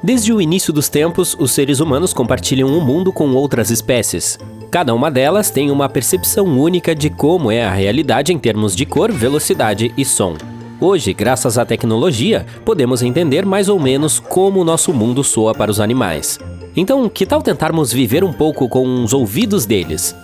Desde o início dos tempos, os seres humanos compartilham um mundo com outras espécies. Cada uma delas tem uma percepção única de como é a realidade em termos de cor, velocidade e som. Hoje, graças à tecnologia, podemos entender mais ou menos como o nosso mundo soa para os animais. Então, que tal tentarmos viver um pouco com os ouvidos deles?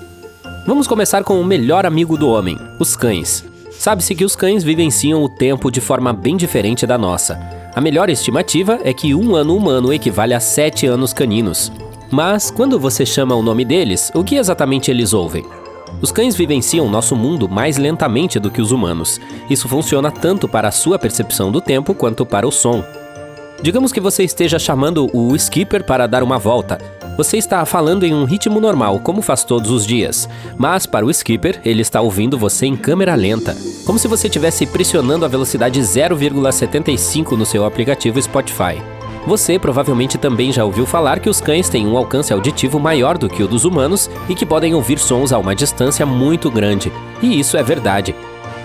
Vamos começar com o melhor amigo do homem, os cães. Sabe-se que os cães vivenciam o tempo de forma bem diferente da nossa. A melhor estimativa é que 1 ano humano equivale a 7 anos caninos. Mas, quando você chama o nome deles, o que exatamente eles ouvem? Os cães vivenciam nosso mundo mais lentamente do que os humanos. Isso funciona tanto para a sua percepção do tempo quanto para o som. Digamos que você esteja chamando o Skipper para dar uma volta. Você está falando em um ritmo normal, como faz todos os dias. Mas para o Skipper, ele está ouvindo você em câmera lenta, como se você estivesse pressionando a velocidade 0,75 no seu aplicativo Spotify. Você provavelmente também já ouviu falar que os cães têm um alcance auditivo maior do que o dos humanos e que podem ouvir sons a uma distância muito grande. E isso é verdade.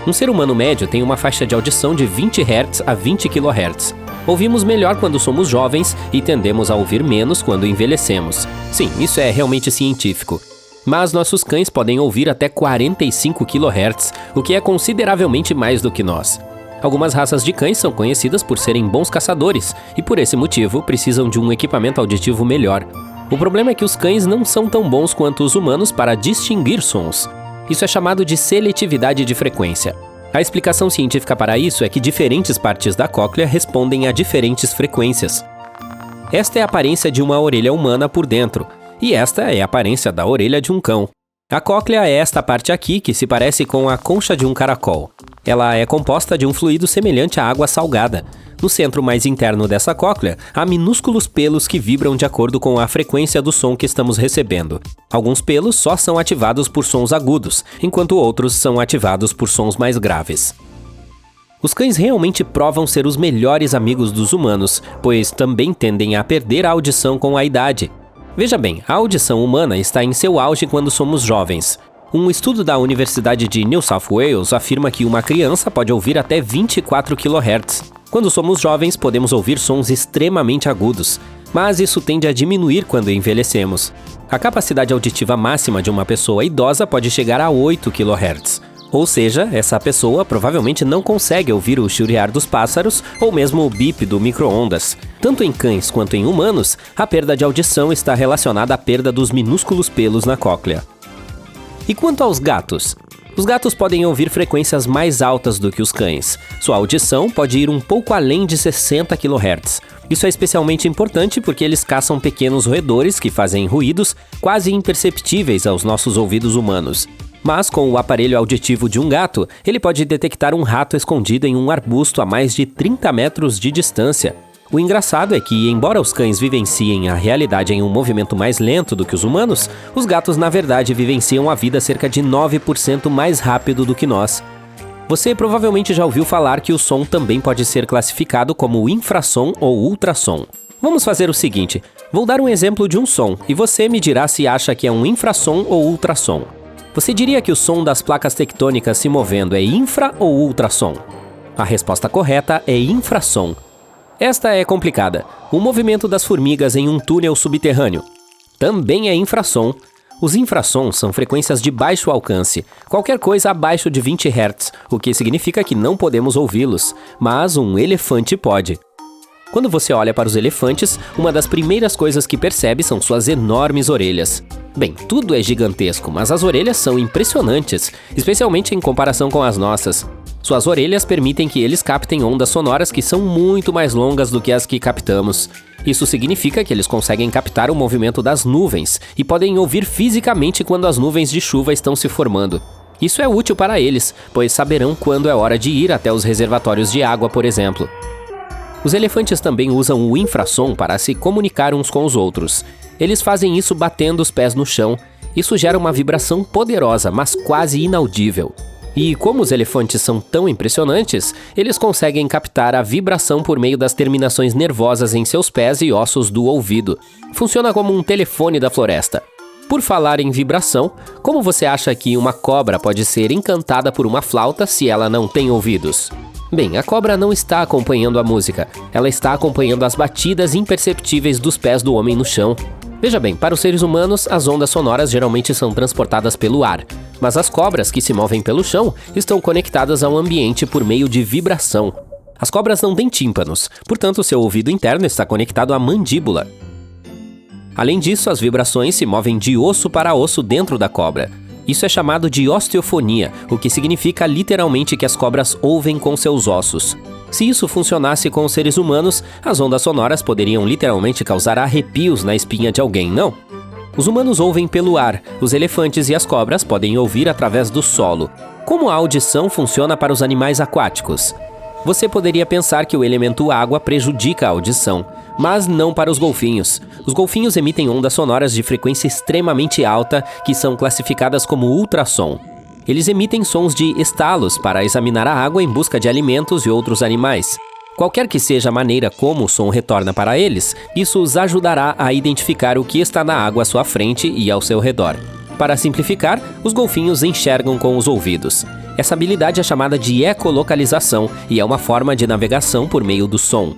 Um ser humano médio tem uma faixa de audição de 20 Hz a 20 kHz. Ouvimos melhor quando somos jovens e tendemos a ouvir menos quando envelhecemos. Sim, isso é realmente científico. Mas nossos cães podem ouvir até 45 kHz, o que é consideravelmente mais do que nós. Algumas raças de cães são conhecidas por serem bons caçadores e, por esse motivo, precisam de um equipamento auditivo melhor. O problema é que os cães não são tão bons quanto os humanos para distinguir sons. Isso é chamado de seletividade de frequência. A explicação científica para isso é que diferentes partes da cóclea respondem a diferentes frequências. Esta é a aparência de uma orelha humana por dentro, e esta é a aparência da orelha de um cão. A cóclea é esta parte aqui que se parece com a concha de um caracol. Ela é composta de um fluido semelhante à água salgada. No centro mais interno dessa cóclea, há minúsculos pelos que vibram de acordo com a frequência do som que estamos recebendo. Alguns pelos só são ativados por sons agudos, enquanto outros são ativados por sons mais graves. Os cães realmente provam ser os melhores amigos dos humanos, pois também tendem a perder a audição com a idade. Veja bem, a audição humana está em seu auge quando somos jovens. Um estudo da Universidade de New South Wales afirma que uma criança pode ouvir até 24 kHz. Quando somos jovens, podemos ouvir sons extremamente agudos, mas isso tende a diminuir quando envelhecemos. A capacidade auditiva máxima de uma pessoa idosa pode chegar a 8 kHz. Ou seja, essa pessoa provavelmente não consegue ouvir o chilrear dos pássaros ou mesmo o bip do micro-ondas. Tanto em cães quanto em humanos, a perda de audição está relacionada à perda dos minúsculos pelos na cóclea. E quanto aos gatos? Os gatos podem ouvir frequências mais altas do que os cães. Sua audição pode ir um pouco além de 60 kHz. Isso é especialmente importante porque eles caçam pequenos roedores que fazem ruídos quase imperceptíveis aos nossos ouvidos humanos. Mas com o aparelho auditivo de um gato, ele pode detectar um rato escondido em um arbusto a mais de 30 metros de distância. O engraçado é que, embora os cães vivenciem a realidade em um movimento mais lento do que os humanos, os gatos na verdade vivenciam a vida cerca de 9% mais rápido do que nós. Você provavelmente já ouviu falar que o som também pode ser classificado como infrassom ou ultrassom. Vamos fazer o seguinte, vou dar um exemplo de um som e você me dirá se acha que é um infrassom ou ultrassom. Você diria que o som das placas tectônicas se movendo é infra ou ultrassom? A resposta correta é infrassom. Esta é complicada. O movimento das formigas em um túnel subterrâneo também é infrassom. Os infrassons são frequências de baixo alcance, qualquer coisa abaixo de 20 Hz, o que significa que não podemos ouvi-los, mas um elefante pode. Quando você olha para os elefantes, uma das primeiras coisas que percebe são suas enormes orelhas. Bem, tudo é gigantesco, mas as orelhas são impressionantes, especialmente em comparação com as nossas. Suas orelhas permitem que eles captem ondas sonoras que são muito mais longas do que as que captamos. Isso significa que eles conseguem captar o movimento das nuvens e podem ouvir fisicamente quando as nuvens de chuva estão se formando. Isso é útil para eles, pois saberão quando é hora de ir até os reservatórios de água, por exemplo. Os elefantes também usam o infrassom para se comunicar uns com os outros. Eles fazem isso batendo os pés no chão. Isso gera uma vibração poderosa, mas quase inaudível. E como os elefantes são tão impressionantes, eles conseguem captar a vibração por meio das terminações nervosas em seus pés e ossos do ouvido. Funciona como um telefone da floresta. Por falar em vibração, como você acha que uma cobra pode ser encantada por uma flauta se ela não tem ouvidos? Bem, a cobra não está acompanhando a música, ela está acompanhando as batidas imperceptíveis dos pés do homem no chão. Veja bem, para os seres humanos, as ondas sonoras geralmente são transportadas pelo ar, mas as cobras que se movem pelo chão estão conectadas ao ambiente por meio de vibração. As cobras não têm tímpanos, portanto seu ouvido interno está conectado à mandíbula. Além disso, as vibrações se movem de osso para osso dentro da cobra. Isso é chamado de osteofonia, o que significa literalmente que as cobras ouvem com seus ossos. Se isso funcionasse com os seres humanos, as ondas sonoras poderiam literalmente causar arrepios na espinha de alguém, não? Os humanos ouvem pelo ar, os elefantes e as cobras podem ouvir através do solo. Como a audição funciona para os animais aquáticos? Você poderia pensar que o elemento água prejudica a audição, mas não para os golfinhos. Os golfinhos emitem ondas sonoras de frequência extremamente alta que são classificadas como ultrassom. Eles emitem sons de estalos para examinar a água em busca de alimentos e outros animais. Qualquer que seja a maneira como o som retorna para eles, isso os ajudará a identificar o que está na água à sua frente e ao seu redor. Para simplificar, os golfinhos enxergam com os ouvidos. Essa habilidade é chamada de ecolocalização e é uma forma de navegação por meio do som.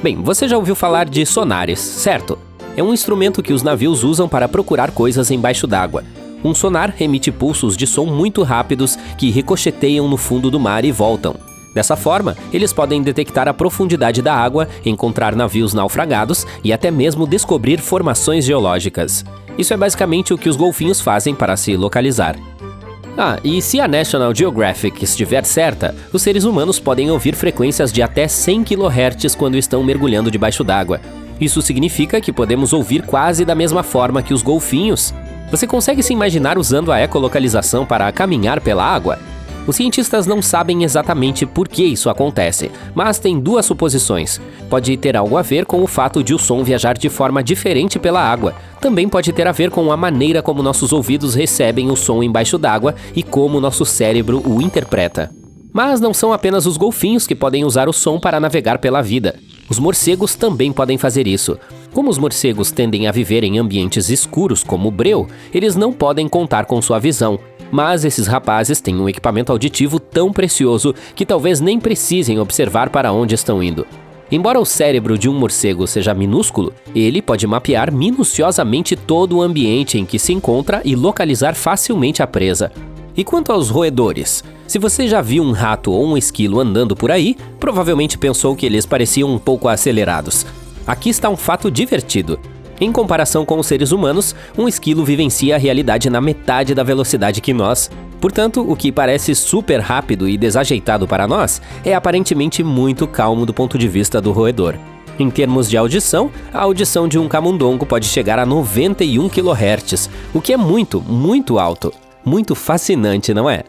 Bem, você já ouviu falar de sonares, certo? É um instrumento que os navios usam para procurar coisas embaixo d'água. Um sonar emite pulsos de som muito rápidos que ricocheteiam no fundo do mar e voltam. Dessa forma, eles podem detectar a profundidade da água, encontrar navios naufragados e até mesmo descobrir formações geológicas. Isso é basicamente o que os golfinhos fazem para se localizar. E se a National Geographic estiver certa, os seres humanos podem ouvir frequências de até 100 kHz quando estão mergulhando debaixo d'água. Isso significa que podemos ouvir quase da mesma forma que os golfinhos. Você consegue se imaginar usando a ecolocalização para caminhar pela água? Os cientistas não sabem exatamente por que isso acontece, mas tem duas suposições. Pode ter algo a ver com o fato de o som viajar de forma diferente pela água. Também pode ter a ver com a maneira como nossos ouvidos recebem o som embaixo d'água e como nosso cérebro o interpreta. Mas não são apenas os golfinhos que podem usar o som para navegar pela vida. Os morcegos também podem fazer isso. Como os morcegos tendem a viver em ambientes escuros como o breu, eles não podem contar com sua visão. Mas esses rapazes têm um equipamento auditivo tão precioso que talvez nem precisem observar para onde estão indo. Embora o cérebro de um morcego seja minúsculo, ele pode mapear minuciosamente todo o ambiente em que se encontra e localizar facilmente a presa. E quanto aos roedores? Se você já viu um rato ou um esquilo andando por aí, provavelmente pensou que eles pareciam um pouco acelerados. Aqui está um fato divertido. Em comparação com os seres humanos, um esquilo vivencia a realidade na metade da velocidade que nós. Portanto, o que parece super rápido e desajeitado para nós é aparentemente muito calmo do ponto de vista do roedor. Em termos de audição, a audição de um camundongo pode chegar a 91 kHz, o que é muito, muito alto. Muito fascinante, não é?